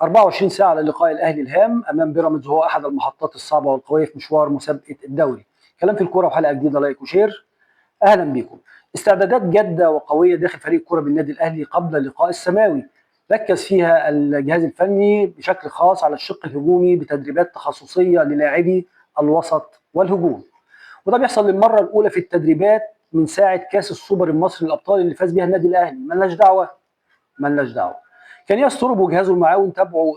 24 ساعة للقاء الأهلي الهام أمام بيراميدز، وهو أحد المحطات الصعبة والقوية في مشوار مسابقة الدوري. كلام في الكورة وحلقة جديدة، لايك وشير. أهلا بكم. استعدادات جادة وقوية داخل فريق الكرة بالنادي الأهلي قبل اللقاء السماوي. ركز فيها الجهاز الفني بشكل خاص على الشق الهجومي بتدريبات تخصصية للاعبي الوسط والهجوم، وده بيحصل للمرة الأولى في التدريبات من ساعة كأس السوبر المصري للأبطال اللي فاز بيها النادي الأهلي. ملناش دعوة. كان يستر وجهازه المعاون تابعوا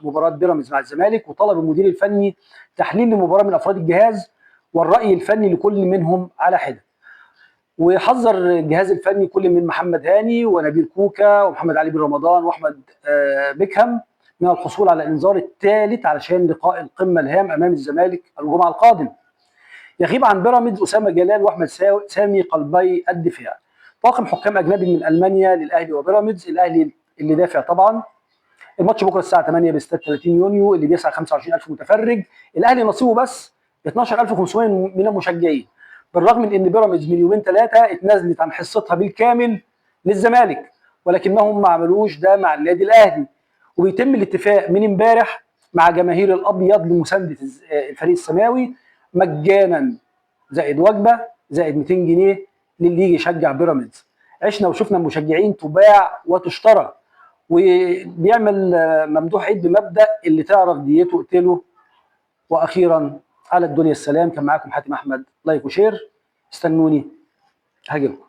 مباراة بيراميدز مع الزمالك، وطلب المدير الفني تحليل المباراة من أفراد الجهاز والرأي الفني لكل منهم على حدة. وحذر الجهاز الفني كل من محمد هاني ونبيل كوكا ومحمد علي بن رمضان واحمد بيكهام من الحصول على الانذار الثالث علشان لقاء القمه الهام امام الزمالك الجمعه القادم. يغيب عن بيراميدز اسامه جلال واحمد سامي قلبي الدفاع. طاقم حكام اجنبي من المانيا للاهلي وبيراميدز. الاهلي اللي دافع طبعا. الماتش بكره الساعه 8 باستاد 30 يونيو اللي بيسع 25000 متفرج. الاهلي نصيبه بس 12500 من المشجعين، بالرغم من ان بيراميدز من يومين ثلاثه اتنازلت عن حصتها بالكامل للزمالك، ولكنهم ما عملوش ده مع النادي الاهلي. وبيتم الاتفاق من امبارح مع جماهير الابيض لمسانده الفريق السماوي مجانا، زائد وجبه زائد 200 جنيه للي يجي يشجع بيراميدز. عشنا وشفنا المشجعين تباع وتشترى. وبيعمل ممدوح عيد بمبدا اللي تعرف ديته اقتله. واخيرا على الدنيا السلام. كان معاكم حاتم احمد، لايك وشير. استنوني هاجمكم.